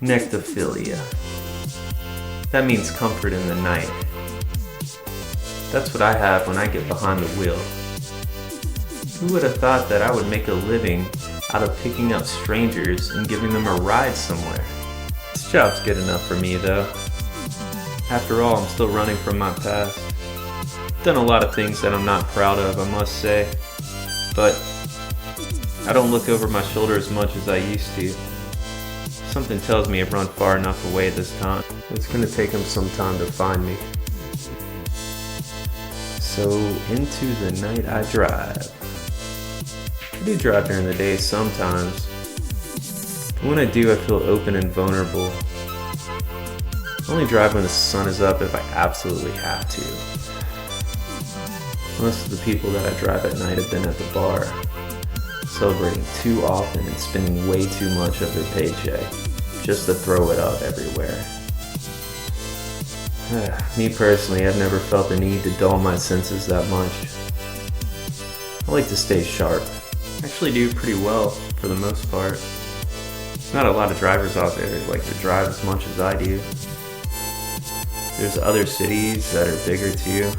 Nectophilia. That means comfort in the night. That's what I have when I get behind the wheel. Who would have thought that I would make a living out of picking up strangers and giving them a ride somewhere? This job's good enough for me though. After all, I'm still running from my past. Done a lot of things that I'm not proud of, I must say. But I don't look over my shoulder as much as I used to. Something tells me I've run far enough away this time. It's gonna take him some time to find me. So into the night I drive. I do drive during the day sometimes. But when I do, I feel open and vulnerable. I only drive when the sun is up if I absolutely have to. Most of the people that I drive at night have been at the bar, celebrating too often and spending way too much of their paycheck just to throw it up everywhere. Me personally, I've never felt the need to dull my senses that much. I like to stay sharp. I actually do pretty well for the most part. There's not a lot of drivers out there that like to drive as much as I do. There's other cities that are bigger too.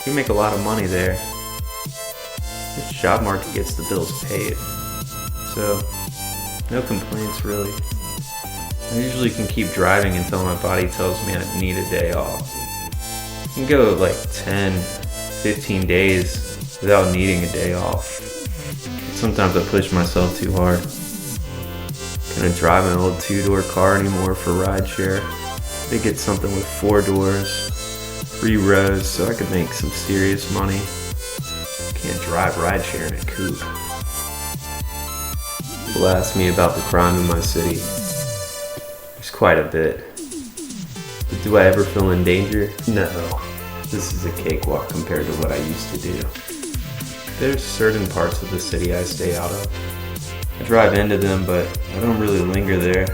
You make a lot of money there. This job market gets the bills paid. So, no complaints really. I usually can keep driving until my body tells me I need a day off. I can go like 10, 15 days without needing a day off. But sometimes I push myself too hard. Couldn't drive an old 2-door car anymore for rideshare. They get something with 4 doors, 3 rows, so I could make some serious money. Can't drive rideshare in a coupe. People ask me about the crime in my city. There's quite a bit. But do I ever feel in danger? No. This is a cakewalk compared to what I used to do. There's certain parts of the city I stay out of. I drive into them, but I don't really linger there.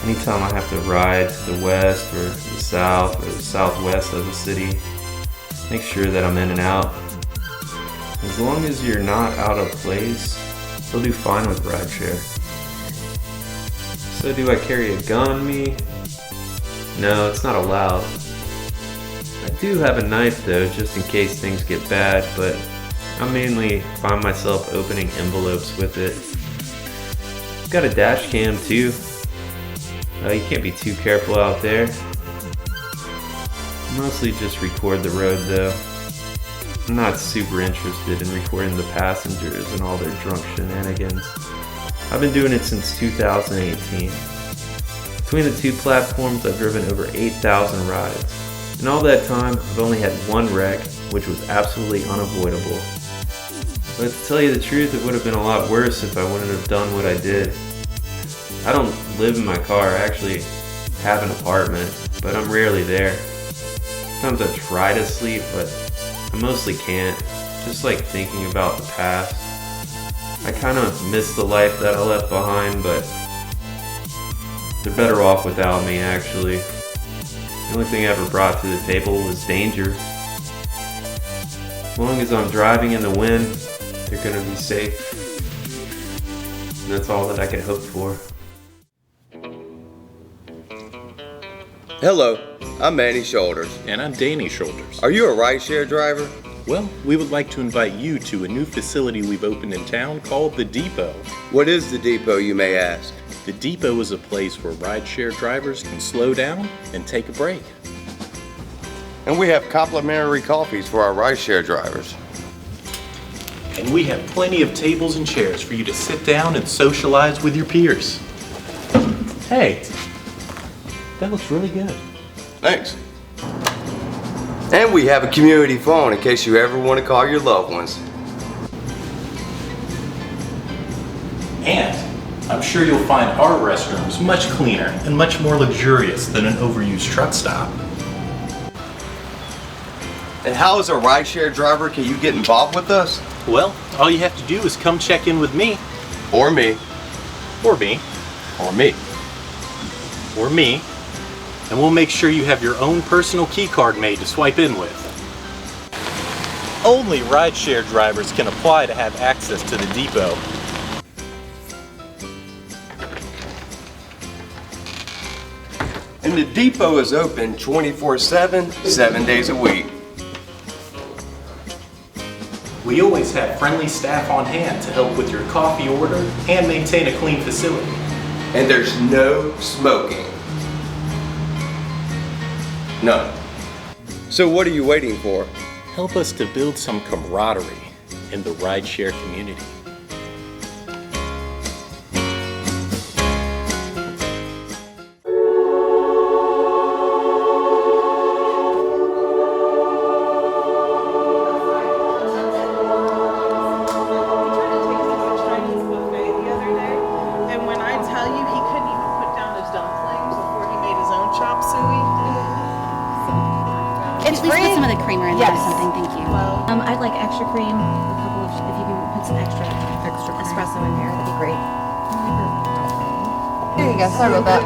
Anytime I have to ride to the west or the south or the southwest of the city, make sure that I'm in and out. As long as you're not out of place, you'll do fine with rideshare. So do I carry a gun on me? No, it's not allowed. I do have a knife though, just in case things get bad, but I mainly find myself opening envelopes with it. Got a dash cam too. You can't be too careful out there. Mostly just record the road though. I'm not super interested in recording the passengers and all their drunk shenanigans. I've been doing it since 2018. Between the 2 platforms, I've driven over 8,000 rides. In all that time, I've only had 1 wreck, which was absolutely unavoidable. But to tell you the truth, it would have been a lot worse if I wouldn't have done what I did. I don't live in my car, I actually have an apartment, but I'm rarely there. Sometimes I try to sleep, but I mostly can't. Just like thinking about the past. I kind of miss the life that I left behind, but they're better off without me actually. The only thing I ever brought to the table was danger. As long as I'm driving in the wind, they're gonna be safe. And that's all that I can hope for. Hello, I'm Manny Shoulders. And I'm Danny Shoulders. Are you a rideshare driver? Well, we would like to invite you to a new facility we've opened in town called The Depot. What is The Depot, you may ask? The Depot is a place where rideshare drivers can slow down and take a break. And we have complimentary coffees for our rideshare drivers. And we have plenty of tables and chairs for you to sit down and socialize with your peers. Hey, that looks really good. Thanks. And we have a community phone in case you ever want to call your loved ones. And I'm sure you'll find our restrooms much cleaner and much more luxurious than an overused truck stop. And how as a rideshare driver can you get involved with us? Well, all you have to do is come check in with me. Or me. Or me. Or me. Or me. And we'll make sure you have your own personal key card made to swipe in with. Only rideshare drivers can apply to have access to the depot. And the depot is open 24/7, 7 days a week. We always have friendly staff on hand to help with your coffee order and maintain a clean facility. And there's no smoking. None. So what are you waiting for? Help us to build some camaraderie in the rideshare community. I'd like extra cream, a couple of, if you can put some extra espresso in there, that'd be great. There you go, sorry about that.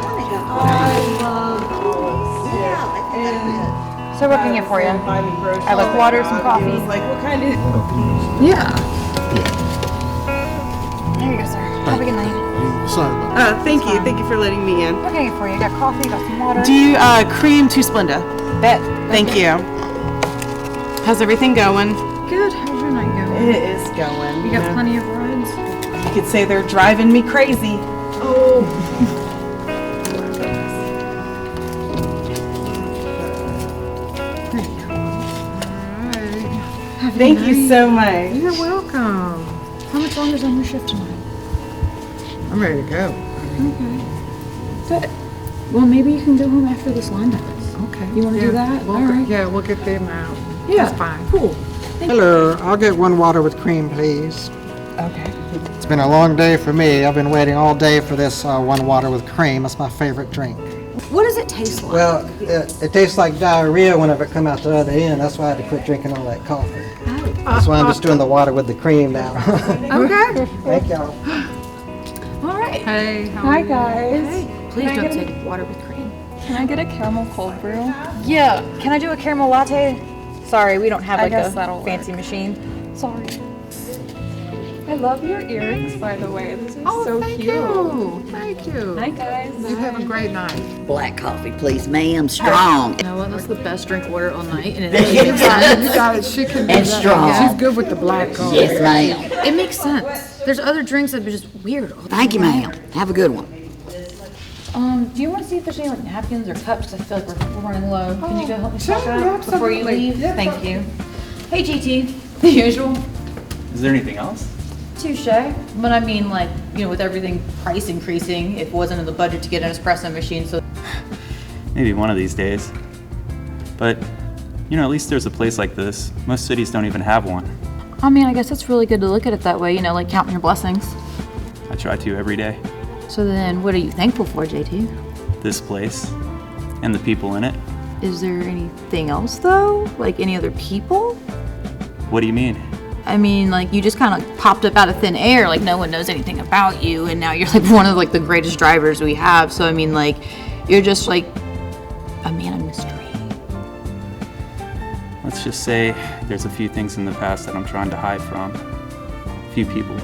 So what can I get for you? I like water, some coffee. Like what kind of? Yeah. There you go, sir. Have a good night. Sorry about that. Thank you for letting me in. What can I get for you? Got coffee, got some water. Do you, cream 2 Splenda? Bet. Thank you. How's everything going? Good. How's your night going? It is going. You got plenty of rides? You could say they're driving me crazy. Oh. There you go. Alright. Thank you so much. You're welcome. How much longer is on your shift tonight? I'm ready to go. Okay. Good. Well, maybe you can go home after this line up. Okay. You want to do that? All right. Yeah, we'll get them out. Yeah. That's fine. Cool. Hello, I'll get 1 water with cream, please. Okay. It's been a long day for me. I've been waiting all day for this 1 water with cream. It's my favorite drink. What does it taste like? Well, it tastes like diarrhea whenever it comes out the other end. That's why I had to quit drinking all that coffee. That's why I'm just doing the water with the cream now. Okay. Thank y'all. All right. Hey, Hi guys. Hey, please don't take water with cream. Can I get a caramel cold brew? Yeah. Can I do a caramel latte? Sorry, we don't have like guess a that'll fancy machine. Sorry. I love your earrings, by the way. This is Oh, so thank cute. you. Thank you. Hi guys. You have a great night. Black coffee, please, ma'am. Strong. You know what? That's the best drink order all night, and You got it. She can do And that. strong. She's good with the black coffee. Yes, ma'am. it makes sense. There's other drinks that are just weird. Thank you, ma'am. Have a good one. Do you want to see if there's any like napkins or cups? I feel like we're running low. Can you go help me Sure, stock that before you absolutely. leave? Yeah. Thank you. Hey, GT. The usual. Is there anything else? Touche. But I mean, like, you know, with everything price increasing, it wasn't in the budget to get an espresso machine, so. Maybe one of these days. But, you know, at least there's a place like this. Most cities don't even have one. I mean, I guess it's really good to look at it that way, you know, like counting your blessings. I try to every day. So then, what are you thankful for, JT? This place and the people in it. Is there anything else, though? Like any other people? What do you mean? I mean, like, you just kind of popped up out of thin air, like no one knows anything about you, and now you're like one of like the greatest drivers we have. So I mean, like, you're just like a man of mystery. Let's just say there's a few things in the past that I'm trying to hide from. A few people.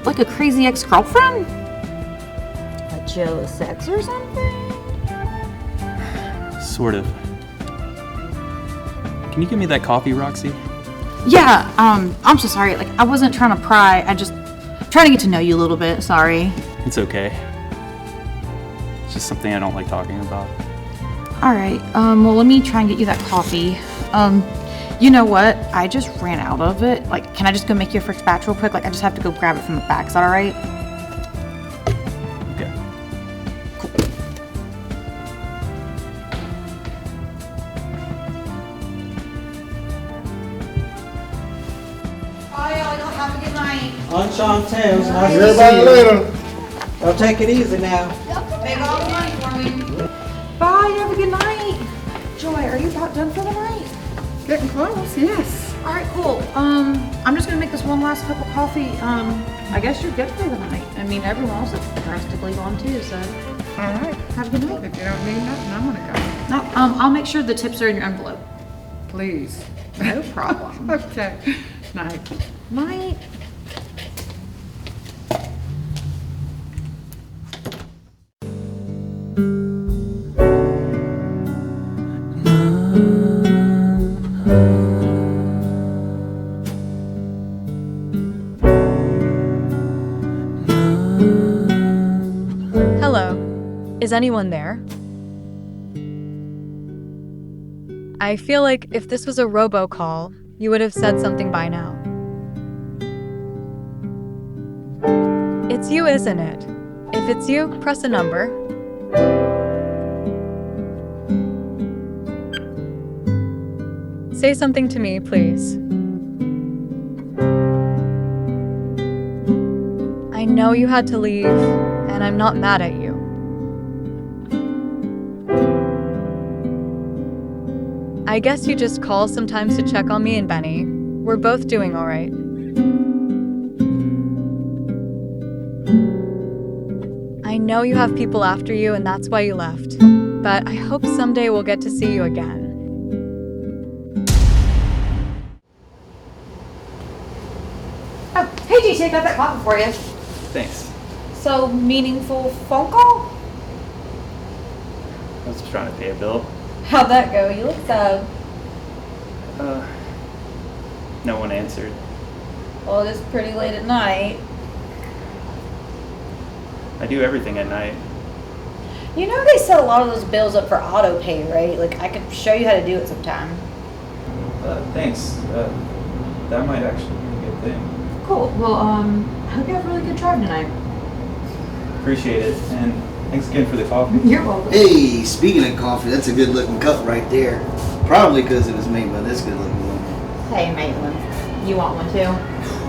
Like a crazy ex-girlfriend? A jealous ex or something? Sort of. Can you give me that coffee, Roxy? Yeah, I'm so sorry. Like, I wasn't trying to pry. I just trying to get to know you a little bit. Sorry. It's okay. It's just something I don't like talking about. All right. Well, let me try and get you that coffee. You know what? I just ran out of it. Like, can I just go make you a fresh batch real quick? Like, I just have to go grab it from the back. Is that all right? Okay. Bye, y'all. Have a good night. Enchanté. Nice to see you. Later. Well, take it easy now. Make all the money for me. Bye. Have a good night. Joy, are you about done for the night? Getting close, yes. All right, cool. I'm just gonna make this one last cup of coffee. I guess you're good for the night. I mean, everyone else is drastically gone too, so. All right. Have a good night. If you don't need nothing, I'm gonna go. No, I'll make sure the tips are in your envelope. Please. No problem. Okay. Night. Night. anyone there? I feel like if this was a robocall, you would have said something by now. It's you, isn't it? If it's you, press a number. Say something to me, please. I know you had to leave, and I'm not mad at you. I guess you just call sometimes to check on me and Benny. We're both doing all right. I know you have people after you, and that's why you left. But I hope someday we'll get to see you again. Oh, hey JT, I got that coffee for you. Thanks. So, meaningful phone call? I was trying to pay a bill. How'd that go? You look sad. No one answered. Well, it is pretty late at night. I do everything at night. You know they set a lot of those bills up for auto pay, right? Like, I could show you how to do it sometime. Thanks. That might actually be a good thing. Cool. Well, I hope you have a really good drive tonight. Appreciate it, and thanks again for the coffee. You're welcome. Hey, speaking of coffee, that's a good looking cup right there. Probably because it was made by this good looking woman. Hey, Maitland. You want one too?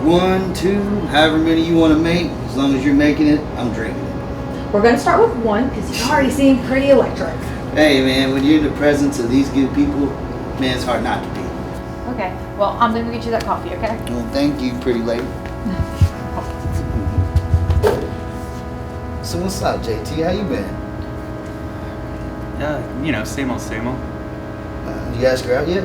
1, 2, however many you want to make. As long as you're making it, I'm drinking it. We're gonna start with one because you already seem pretty electric. Hey man, when you're in the presence of these good people, man, it's hard not to be. Okay. Well, I'm gonna get you that coffee, okay? Well, thank you, pretty lady. So what's up, JT? How you been? You know, same old, same old. You ask her out yet?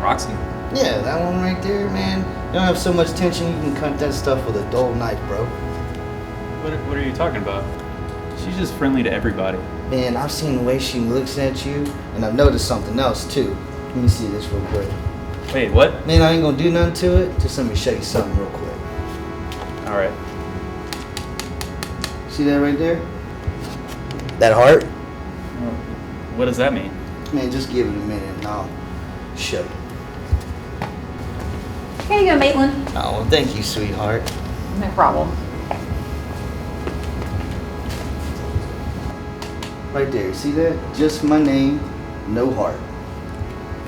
Roxy? Yeah, that one right there, man. You don't have so much tension, you can cut that stuff with a dull knife, bro. What are you talking about? She's just friendly to everybody. Man, I've seen the way she looks at you, and I've noticed something else too. Let me see this real quick. Wait, what? Man, I ain't gonna do nothing to it. Just let me show you something real quick. All right. See that right there? That heart? What does that mean? Man, just give it a minute and I'll show you. Here you go, Maitland. Oh, well, thank you, sweetheart. No problem. Right there, see that? Just my name, no heart.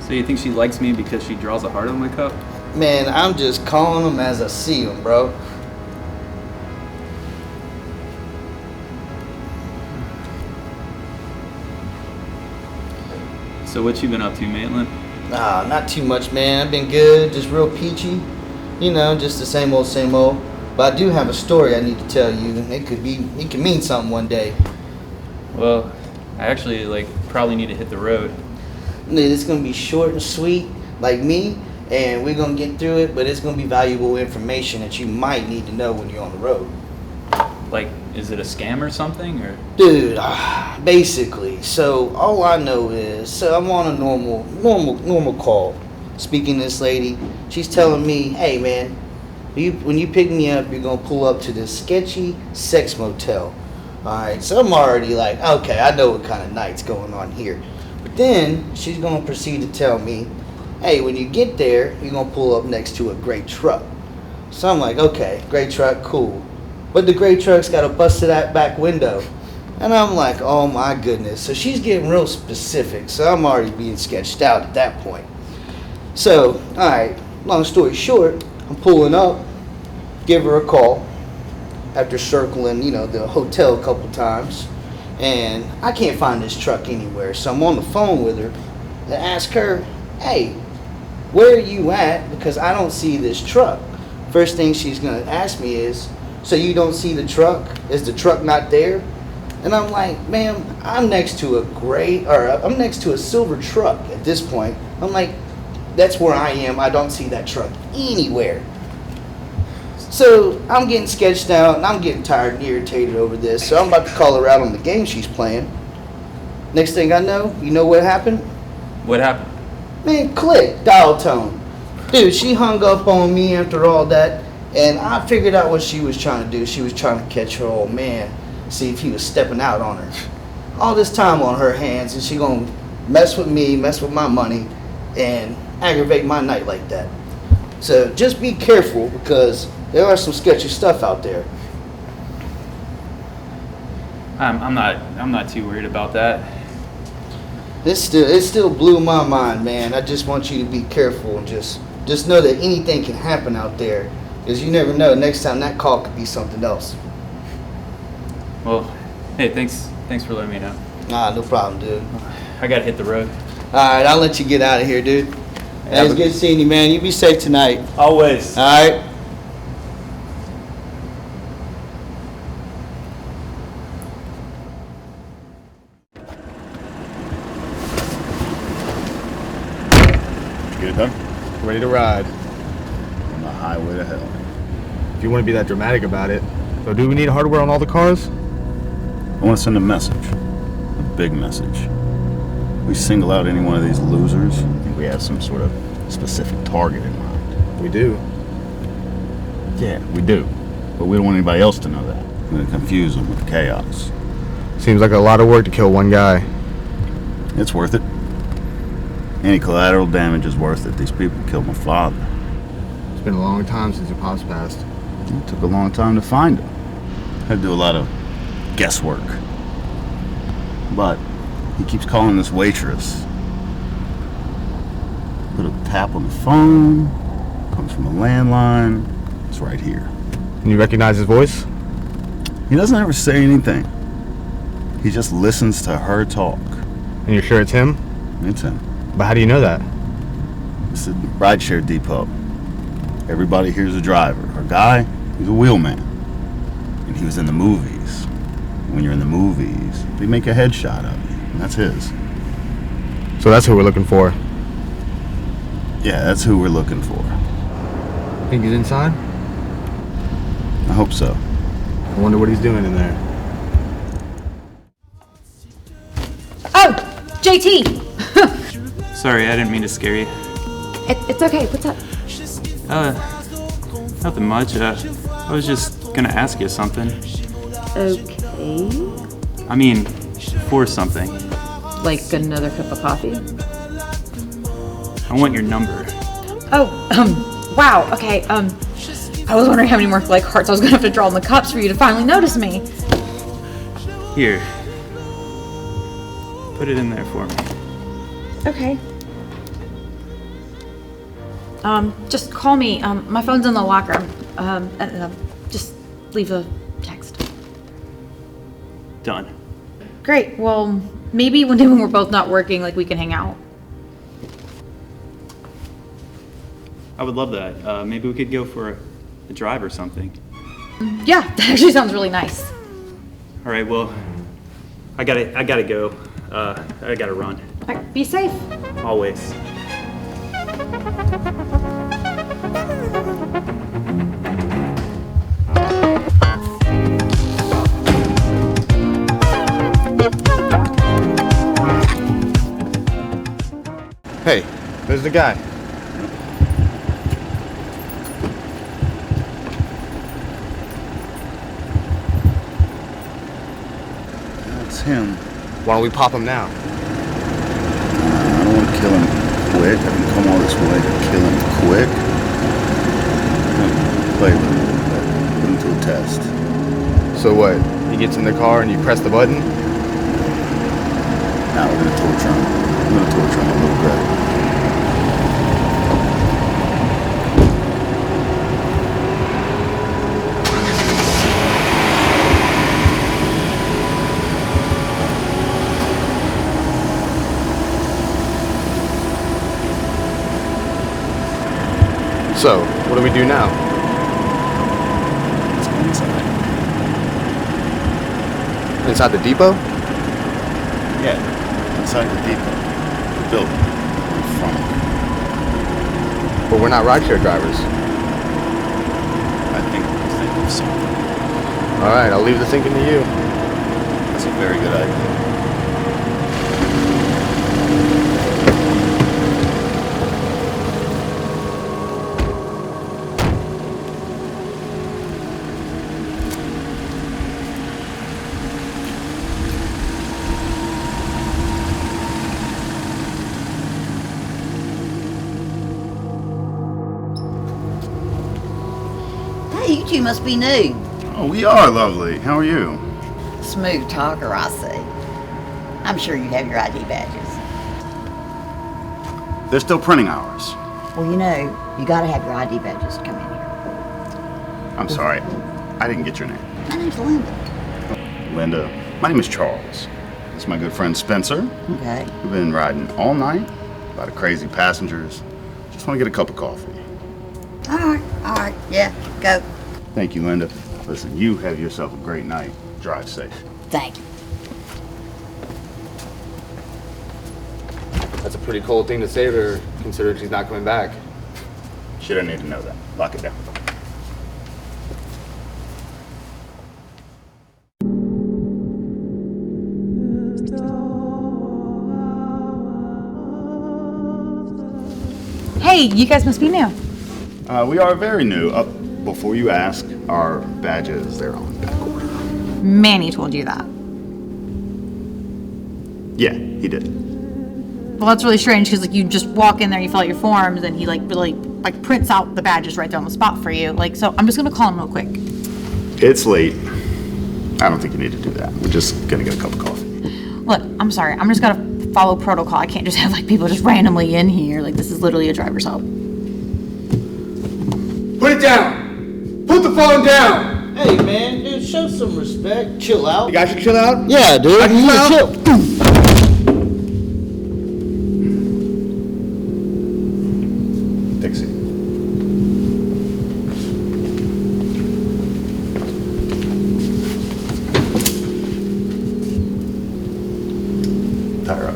So you think she likes me because she draws a heart on my cup? Man, I'm just calling them as I see them, bro. So what you been up to, Maitland? Nah, not too much, man. I've been good, just real peachy. You know, just the same old, same old. But I do have a story I need to tell you. It could mean something one day. Well, I actually, probably need to hit the road. It's gonna be short and sweet, like me, and we're gonna get through it, but it's gonna be valuable information that you might need to know when you're on the road. Is it a scam or something, or? Dude, basically, so all I know is, so I'm on a normal call, speaking to this lady. She's telling me, hey man, when you pick me up, you're gonna pull up to this sketchy sex motel. Alright, so I'm already like, okay, I know what kind of night's going on here. But then she's gonna proceed to tell me, hey, when you get there, you're gonna pull up next to a gray truck. So I'm like, okay, gray truck, cool. But the gray truck's got a busted out back window. And I'm like, oh my goodness. So she's getting real specific. So I'm already being sketched out at that point. So, alright, long story short, I'm pulling up, give her a call after circling, the hotel a couple times. And I can't find this truck anywhere. So I'm on the phone with her and ask her, hey, where are you at? Because I don't see this truck. First thing she's going to ask me is, so you don't see the truck? Is the truck not there? And I'm like, ma'am, I'm next to I'm next to a silver truck at this point. I'm like, that's where I am. I don't see that truck anywhere. So I'm getting sketched out and I'm getting tired and irritated over this. So I'm about to call her out on the game she's playing. Next thing I know, you know what happened? What happened? Man, click, dial tone. Dude, she hung up on me after all that. And I figured out what she was trying to do. She was trying to catch her old man. see if he was stepping out on her. All this time on her hands, and she gonna mess with me, mess with my money, and aggravate my night like that. So just be careful, because there are some sketchy stuff out there. I'm not too worried about that. It still blew my mind, man. I just want you to be careful and just know that anything can happen out there, because you never know. Next time that call could be something else. Well, hey, thanks for letting me know. Nah, no problem, dude. I gotta hit the road. All right, I'll let you get out of here, dude. Hey, it's good seeing you, man. You be safe tonight. Always. All right. Get it done? Ready to ride. On the highway to hell. If you want to be that dramatic about it. So do we need hardware on all the cars? I want to send a message. A big message. We single out any one of these losers. I think we have some sort of specific target in mind. We do. Yeah, we do. But we don't want anybody else to know that. We're going to confuse them with chaos. Seems like a lot of work to kill one guy. It's worth it. Any collateral damage is worth it. These people killed my father. It's been a long time since your pops passed. It took a long time to find him. Had to do a lot of guesswork. But he keeps calling this waitress. Put a tap on the phone. Comes from a landline. It's right here. Can you recognize his voice? He doesn't ever say anything. He just listens to her talk. And you're sure it's him? It's him. But how do you know that? It's a rideshare depot. Everybody here's a driver. Our guy, he's a wheelman. And he was in the movies. When you're in the movies, they make a headshot of you. And that's his. So that's who we're looking for. Yeah, that's who we're looking for. Think he's inside? I hope so. I wonder what he's doing in there. Oh, JT! Sorry, I didn't mean to scare you. It's okay. What's up? Nothing much. I was just gonna ask you something. Okay. I mean, for something. Like another cup of coffee? I want your number. Oh, wow. Okay. I was wondering how many more like hearts I was gonna have to draw in the cups for you to finally notice me. Here. Put it in there for me. Okay. Just call me. My phone's in the locker. Just leave a text. Done. Great. Well, maybe one day when we're both not working, like we can hang out. I would love that. Maybe we could go for a drive or something. Yeah, that actually sounds really nice. All right. Well, I gotta go. I gotta run. All right, be safe. Always. Hey, there's the guy. That's him. Why don't we pop him now? I don't want to kill him quick. I didn't come all this way to kill him quick. Play with him a little bit. Put him to a test. So what? He gets in the car and you press the button? Now we're gonna torture him. I'm gonna torture him a little bit. So, what do we do now? Let's go inside. Inside the depot? Yeah, inside the depot. The building. In front of it. But we're not rideshare drivers. I think we'll think of something. Alright, I'll leave the thinking to you. That's a very good idea. you two must be new. Oh, we are lovely. How are you? Smooth talker, I see. I'm sure you have your ID badges. They're still printing hours. Well, you know, you gotta have your ID badges to come in here. I'm sorry. I didn't get your name. My name's Linda. Linda. My name is Charles. This is my good friend Spencer. Okay. We've been riding all night. A lot of crazy passengers. Just want to get a cup of coffee. All right, yeah, go. Thank you, Linda. Listen, you have yourself a great night. Drive safe. Thank you. That's a pretty cold thing to say to her, considering she's not coming back. She doesn't need to know that. Lock it down. Hey, you guys must be new. We are very new. Before you ask, our badges, they're on back order. Manny told you that. Yeah, he did. Well, that's really strange because like you just walk in there, you fill out your forms, and he like really like prints out the badges right there on the spot for you. Like, so I'm just gonna call him real quick. It's late. I don't think you need to do that. We're just gonna get a cup of coffee. Look, I'm sorry. I'm just gotta follow protocol. I can't just have like people just randomly in here. Like, this is literally a driver's help. Put it down! Put the phone down! Hey, man, dude, show some respect. Chill out. You guys should chill out? Yeah, dude. I can You chill chill. Take a seat. Tie her up.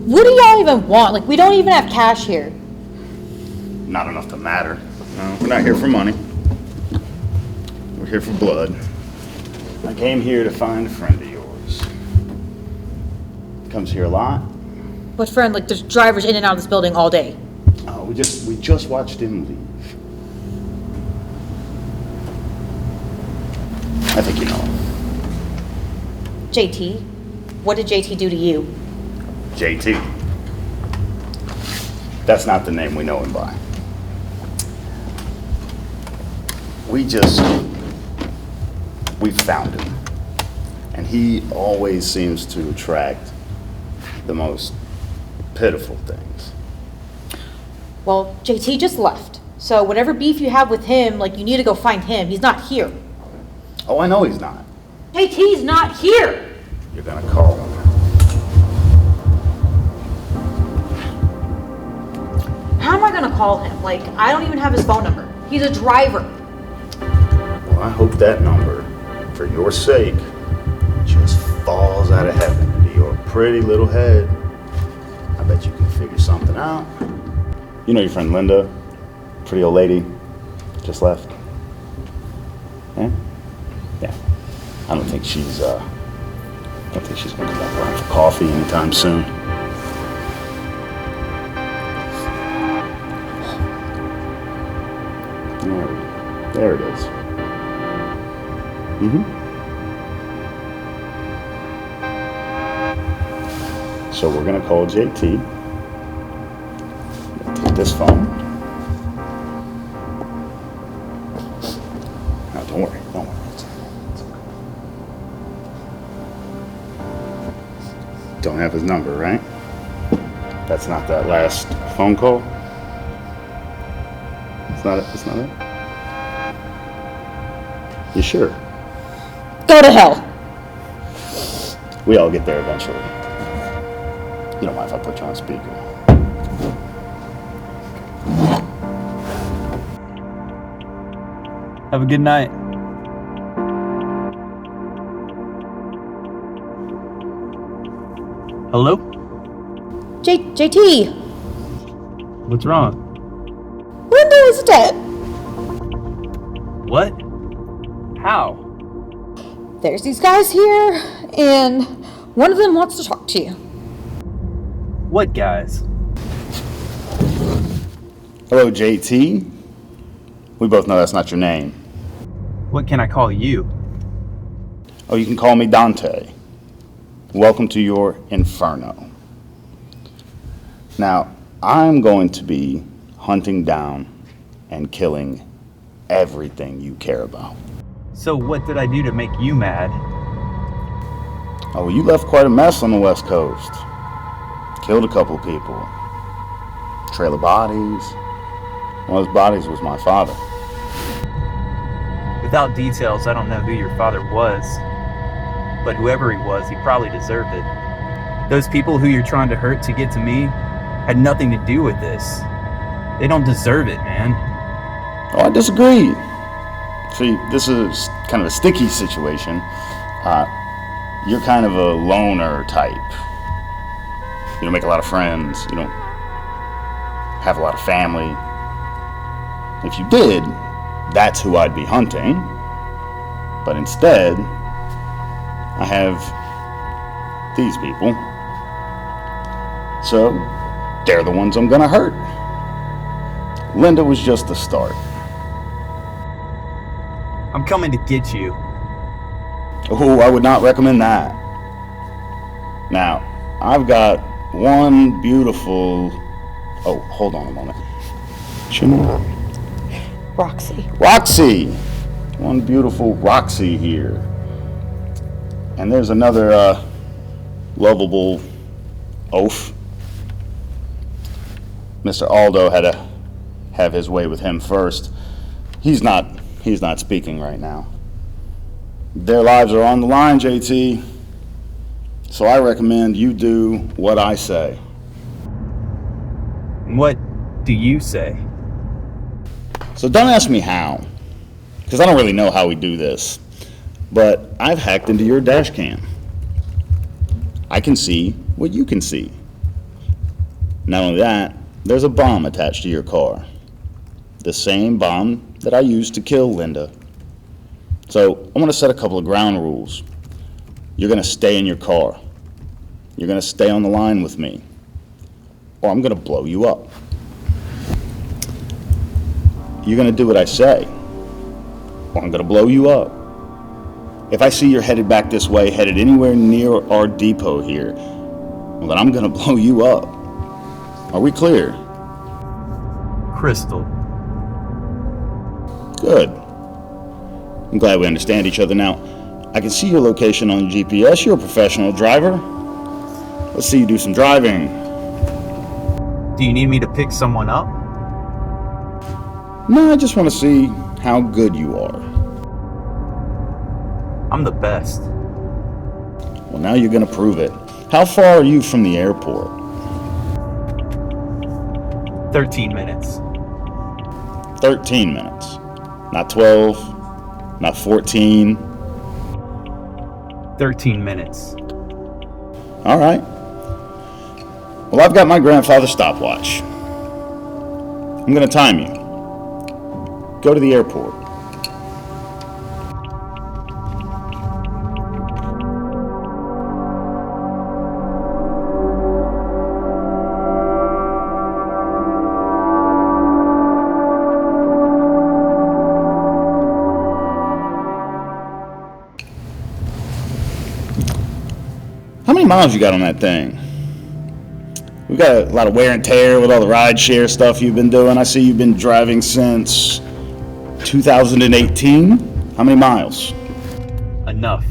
What do y'all even want? Like, we don't even have cash here. Not enough to matter. No, we're not here for money. We're here for blood. I came here to find a friend of yours. Comes here a lot. What friend? Like, there's drivers in and out of this building all day. Oh, we just watched him leave. I think you know him. JT? What did JT do to you? JT. That's not the name we know him by. We found him. And he always seems to attract the most pitiful things. Well, JT just left. So whatever beef you have with him, like, you need to go find him. He's not here. Oh, I know he's not. JT's not here! You're gonna call him. How am I gonna call him? Like, I don't even have his phone number. He's a driver. Well, I hope that number, for your sake, just falls out of heaven into your pretty little head. I bet you can figure something out. You know your friend Linda, pretty old lady, just left. Yeah? Yeah. I don't think she's gonna come back around for coffee anytime soon. There it is. So we're gonna call JT. Take this phone. No, don't worry. It's okay. Don't have his number, right? That's not that last phone call? It's not it? It's not it? You sure? Go to hell. We all get there eventually. You don't mind if I put you on speaker? Have a good night. Hello? JT! What's wrong? Linda is dead. What? How? There's these guys here, and one of them wants to talk to you. What guys? Hello, JT. We both know that's not your name. What can I call you? Oh, you can call me Dante. welcome to your inferno. Now, I'm going to be hunting down and killing everything you care about. So what did I do to make you mad? Oh, you left quite a mess on the West Coast. Killed a couple of people. Trail of bodies. One of those bodies was my father. Without details, I don't know who your father was. But whoever he was, he probably deserved it. Those people who you're trying to hurt to get to me had nothing to do with this. They don't deserve it, man. Oh, I disagree. See, this is kind of a sticky situation. You're kind of a loner type. You don't make a lot of friends. You don't have a lot of family. If you did, that's who I'd be hunting. But instead, I have these people. So, they're the ones I'm gonna hurt. Linda was just the start. I'm coming to get you. Oh, I would not recommend that. Now, I've got one beautiful... Oh, hold on a moment. What's your name? Roxy. Roxy! One beautiful Roxy here. And there's another lovable oaf. Mr. Aldo had to have his way with him first. He's not speaking right now. Their lives are on the line, JT. So I recommend you do what I say. What do you say? So don't ask me how, because I don't really know how we do this. But I've hacked into your dash cam. I can see what you can see. Not only that, there's a bomb attached to your car. The same bomb that I used to kill Linda. So I'm gonna set a couple of ground rules. You're gonna stay in your car. You're gonna stay on the line with me. Or I'm gonna blow you up. You're gonna do what I say. Or I'm gonna blow you up. If I see you're headed back this way, headed anywhere near our depot here, well, then I'm gonna blow you up. Are we clear? Cristal. Good. I'm glad we understand each other now. I can see your location on your GPS. You're a professional driver. Let's see you do some driving. Do you need me to pick someone up? No, I just want to see how good you are. I'm the best. Well, now you're gonna prove it. How far are you from the airport? 13 minutes. 13 minutes. Not 12, not 14. 13 minutes. All right. Well, I've got my grandfather's stopwatch. I'm gonna time you. Go to the airport. How many miles you got on that thing? We've got a lot of wear and tear with all the rideshare stuff you've been doing. I see you've been driving since 2018. How many miles? Enough.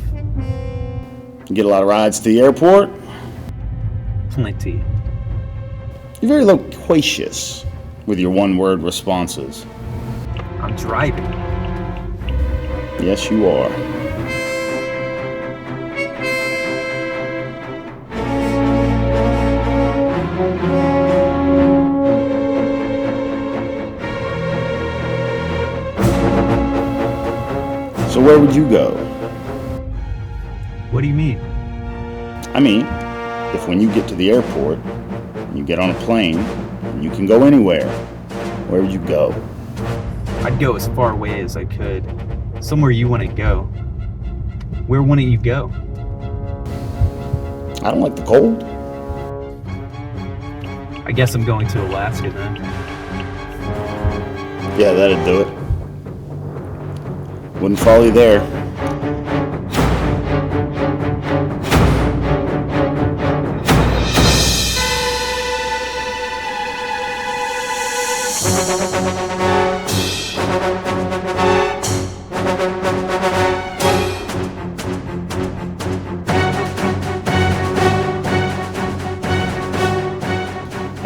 You get a lot of rides to the airport? Plenty. You're very loquacious with your one-word responses. I'm driving. Yes, you are. So where would you go? What do you mean? I mean, if when you get to the airport, you get on a plane, and you can go anywhere, where would you go? I'd go as far away as I could. Somewhere you want to go. Where wouldn't you go? I don't like the cold. I guess I'm going to Alaska then. Yeah, that'd do it. Wouldn't follow you there.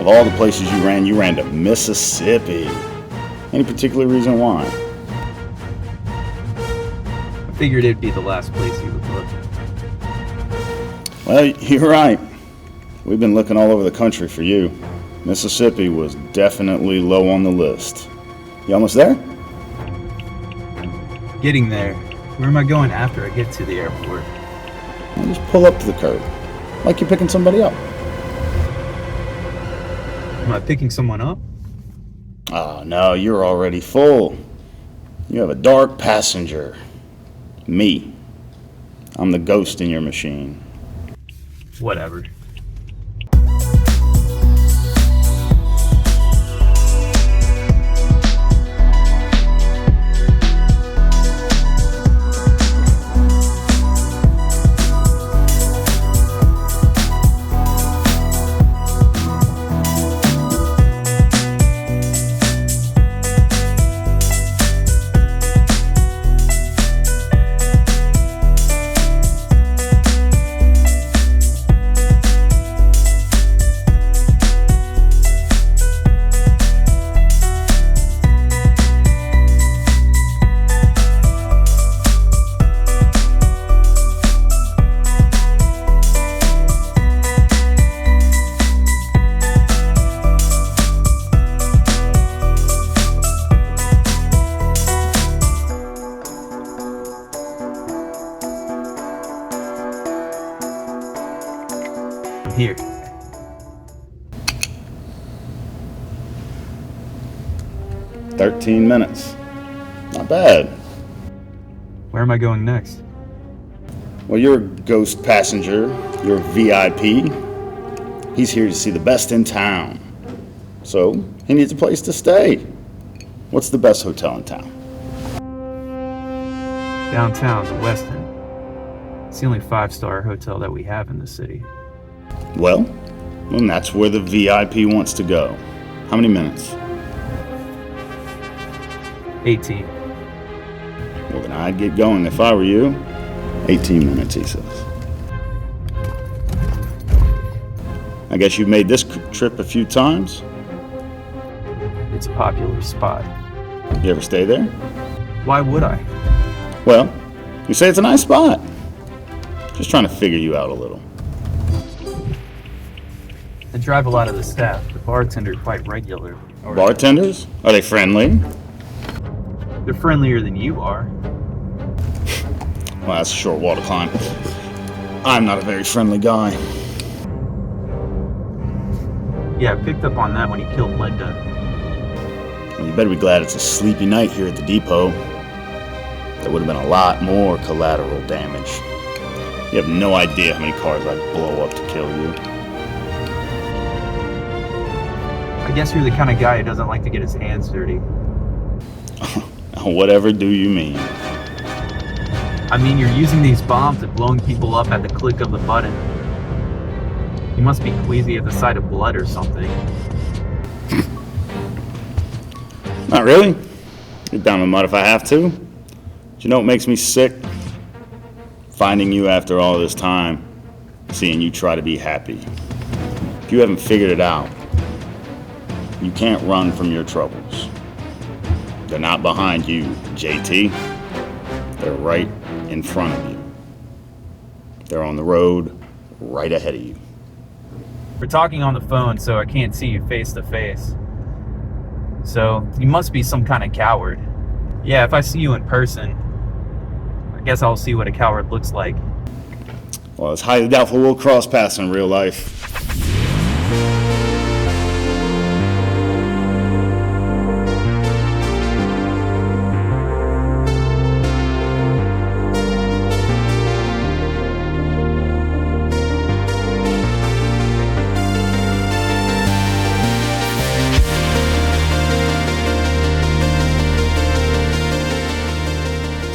Of all the places you ran to Mississippi. Any particular reason why? I figured it'd be the last place you would look. Well, you're right. We've been looking all over the country for you. Mississippi was definitely low on the list. You almost there? Getting there. Where am I going after I get to the airport? Well, just pull up to the curb, like you're picking somebody up. Am I picking someone up? Oh, no, you're already full. You have a dark passenger. Me. I'm the ghost in your machine. Whatever. Here. "13 minutes. Not bad. Where am I going next? Well, you're a ghost passenger. You're a VIP. He's here to see the best in town. So, he needs a place to stay. What's the best hotel in town? Downtown, the Westin. It's the only 5-star hotel that we have in the city. Well, and that's where the VIP wants to go. How many minutes? 18. Well, then I'd get going if I were you. 18 minutes, he says. I guess you've made this trip a few times? It's a popular spot. You ever stay there? Why would I? Well, you say it's a nice spot. Just trying to figure you out a little. I drive a lot of the staff. The bartender quite regular. Bartenders? Are they friendly? They're friendlier than you are. Well, that's a short wall to climb. I'm not a very friendly guy. Yeah, I picked up on that when he killed Linda. Well, you better be glad it's a sleepy night here at the depot. There would have been a lot more collateral damage. You have no idea how many cars I'd blow up to kill you. I guess you're the kind of guy who doesn't like to get his hands dirty. Whatever do you mean? I mean, you're using these bombs and blowing people up at the click of the button. You must be queasy at the sight of blood or something. Not really. Get down in the mud if I have to. Do you know what makes me sick? Finding you after all this time. Seeing you try to be happy. If you haven't figured it out, you can't run from your troubles. They're not behind you, JT. They're right in front of you. They're on the road right ahead of you. We're talking on the phone, so I can't see you face to face. So, you must be some kind of coward. Yeah, if I see you in person, I guess I'll see what a coward looks like. Well, it's highly doubtful we'll cross paths in real life.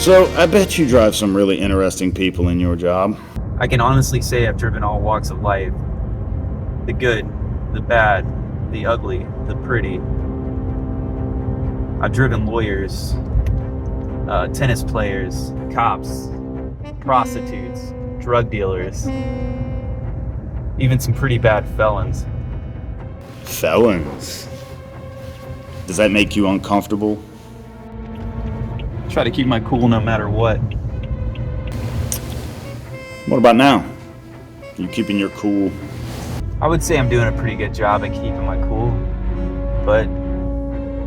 So, I bet you drive some really interesting people in your job. I can honestly say I've driven all walks of life. The good, the bad, the ugly, the pretty. I've driven lawyers, tennis players, cops, prostitutes, drug dealers, even some pretty bad felons. Felons. Does that make you uncomfortable? Try to keep my cool no matter what. What about now? You keeping your cool? I would say I'm doing a pretty good job at keeping my cool, but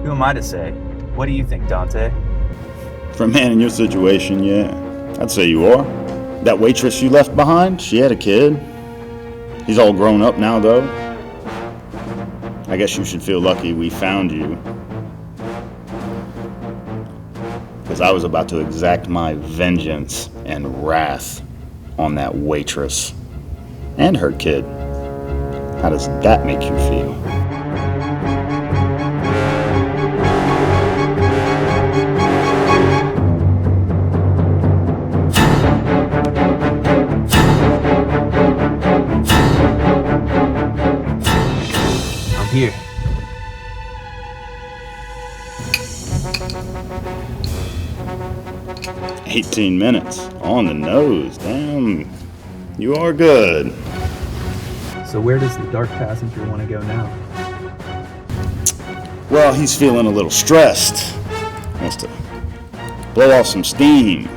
who am I to say? What do you think, Dante? For a man in your situation, yeah. I'd say you are. That waitress you left behind, she had a kid. He's all grown up now, though. I guess you should feel lucky we found you. Because I was about to exact my vengeance and wrath on that waitress and her kid. How does that make you feel? I'm here. "18 minutes. On the nose. Damn. You are good." So where does the dark passenger want to go now? Well, he's feeling a little stressed. Wants to blow off some steam.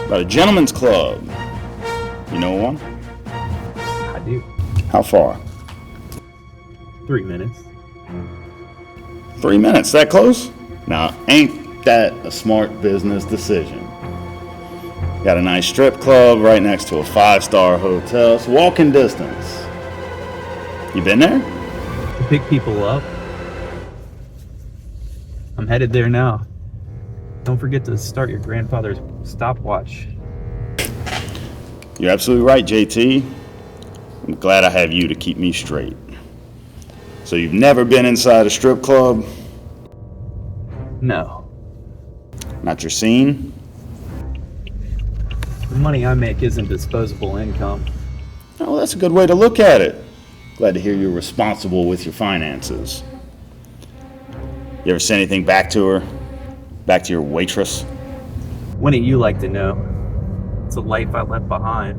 About a gentleman's club. You know one? I do. How far? 3 minutes. 3 minutes, that close? Now, ain't that a smart business decision? Got a nice strip club right next to a 5-star hotel. It's walking distance. You been there? To pick people up? I'm headed there now. Don't forget to start your grandfather's stopwatch. You're absolutely right, JT. I'm glad I have you to keep me straight. So you've never been inside a strip club? No. Not your scene? The money I make isn't disposable income. Oh, that's a good way to look at it. Glad to hear you're responsible with your finances. You ever say anything back to her? Back to your waitress? Wouldn't you like to know? It's a life I left behind.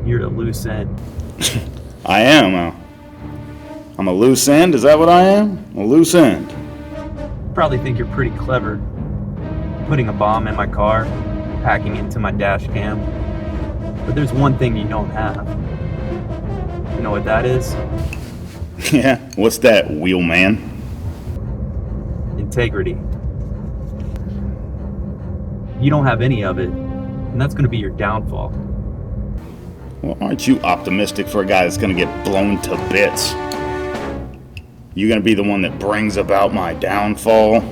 You're the loose end. I am. I'm a loose end? Is that what I am? A loose end? Probably think you're pretty clever. Putting a bomb in my car, hacking into my dash cam. But there's one thing you don't have. You know what that is? Yeah, what's that, wheelman? Integrity. You don't have any of it, and that's gonna be your downfall. Well, aren't you optimistic for a guy that's gonna get blown to bits? You gonna be the one that brings about my downfall?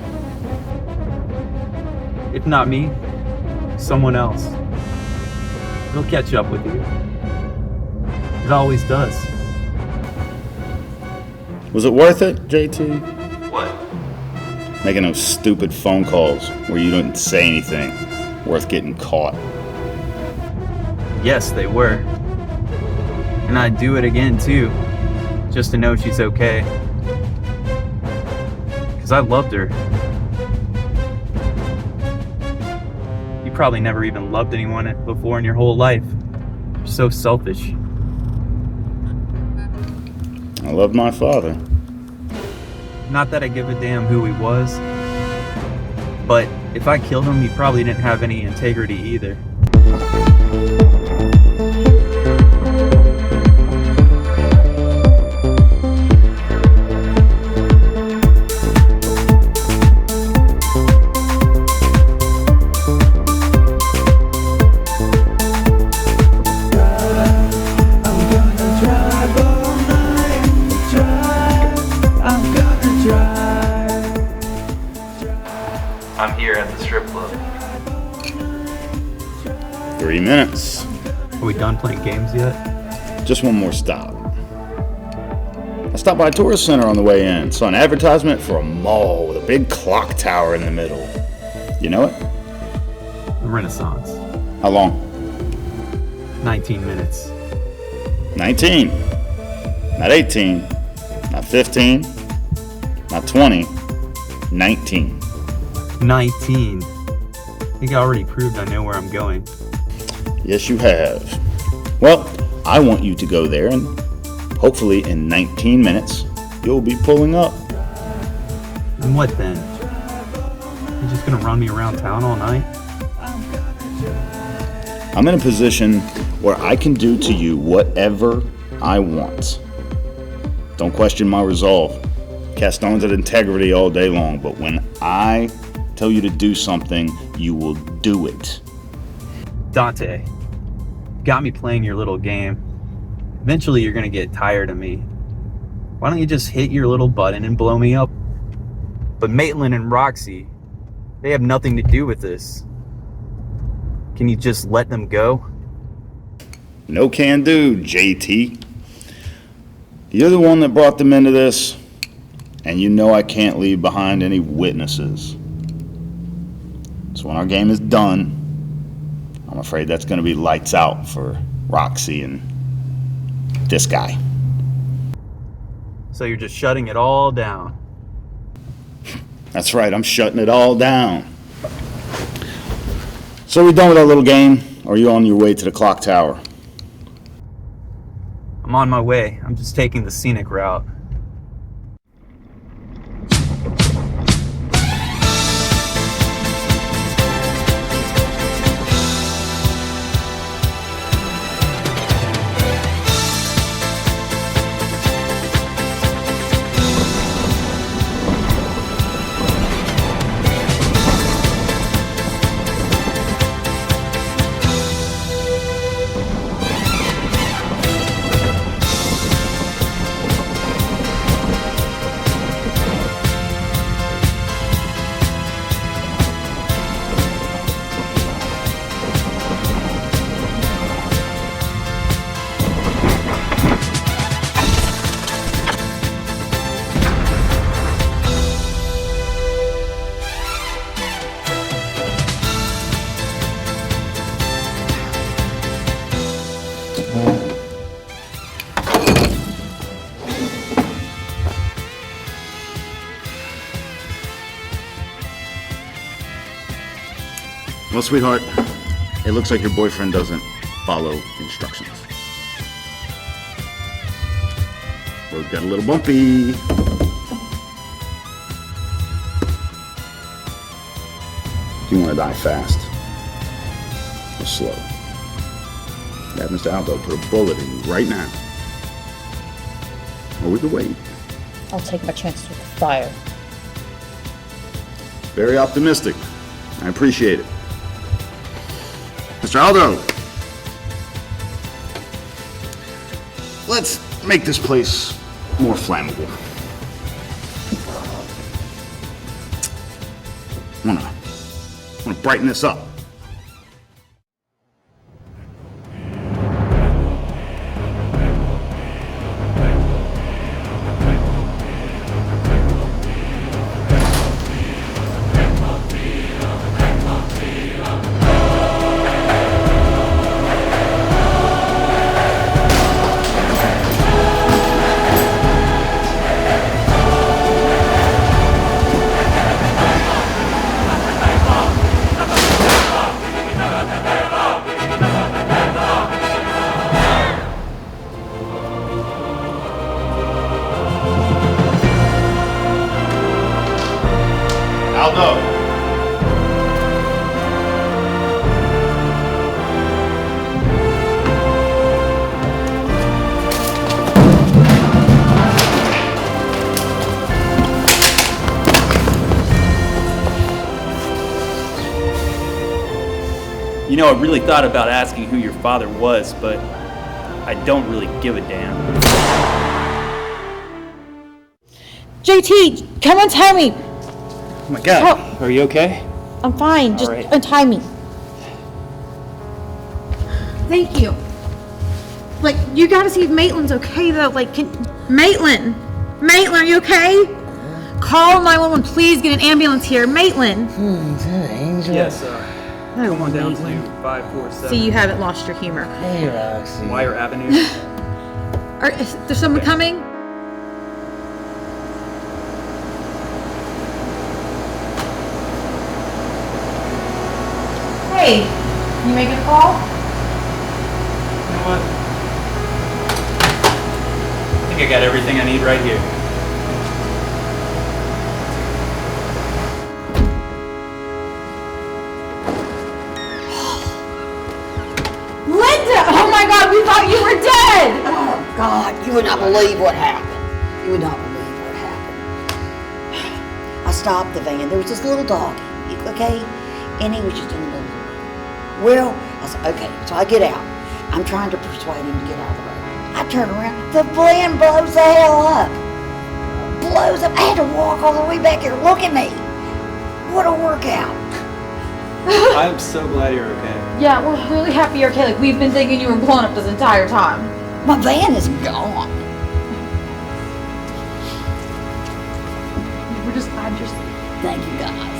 If not me, someone else. It'll catch up with you. It always does. Was it worth it, JT? What? Making those stupid phone calls where you didn't say anything worth getting caught. Yes, they were. And I'd do it again too, just to know she's okay. Because I loved her. You probably never even loved anyone before in your whole life. You're so selfish. I loved my father. Not that I give a damn who he was, but if I killed him, he probably didn't have any integrity either. I'm here at the strip club. 3 minutes. Are we done playing games yet? Just one more stop. I stopped by a tourist center on the way in. Saw an advertisement for a mall with a big clock tower in the middle. You know it? The Renaissance. How long? 19 minutes. 19. Not 18. Not 15. Not 20. 19. 19. I think I already proved I know where I'm going. Yes, you have. Well, I want you to go there and hopefully in 19 minutes you'll be pulling up. And what then? You're just gonna run me around town all night? I'm in a position where I can do to you whatever I want. Don't question my resolve. Cast stones at integrity all day long, but when I tell you to do something, you will do it. Dante, got me playing your little game. Eventually you're gonna get tired of me. Why don't you just hit your little button and blow me up? But Maitland and Roxy, they have nothing to do with this. Can you just let them go? No can do, JT. You're the one that brought them into this, and you know I can't leave behind any witnesses. So when our game is done, I'm afraid that's going to be lights out for Roxy and this guy. So you're just shutting it all down? That's right, I'm shutting it all down. So we done with our little game, or are you on your way to the clock tower? I'm on my way. I'm just taking the scenic route. Well, sweetheart, it looks like your boyfriend doesn't follow instructions. Road got a little bumpy. Do you want to die fast or slow? Have Mr. Aldo put a bullet in you right now. Or we could wait. I'll take my chances with the fire. Very optimistic. I appreciate it. Mr. Aldo, let's make this place more flammable. I wanna brighten this up. You know, I really thought about asking who your father was, but I don't really give a damn. JT, come untie me. Oh my God, are you okay? I'm fine. Just right. untie me. Thank you. Like, you gotta see if Maitland's okay though. Like, Maitland, are you okay? Call 911, please get an ambulance here. Maitland. Angel. Yes, come on down to 547. See, you haven't lost your humor. Hey, Roxy. Wire Avenue. Is there someone coming? Hey, can you make a call? You know what? I think I got everything I need right here. my God, we thought you were dead! Oh, God, you would not believe what happened. You would not believe what happened. I stopped the van. There was this little doggy, okay? And he was just in the middle of the road. Well, I said, okay, so I get out. I'm trying to persuade him to get out of the road. I turn around, the van blows the hell up. Blows up. I had to walk all the way back here. Look at me. What a workout. I'm so glad you're okay. Yeah, we're really happy you're okay. Like, we've been thinking you were blown up this entire time. My van is gone. We're just glad you're safe. Thank you, guys.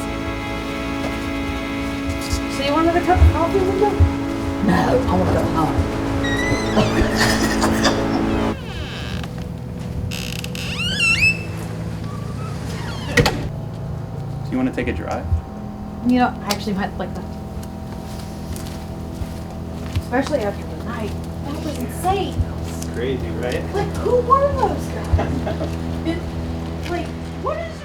So you want another cup of coffee, Linda? No, I want to go home. Do you want to take a drive? You know, I actually might like that. Especially after the night. That was insane. It's crazy, right? Like, who were those guys? Like, what is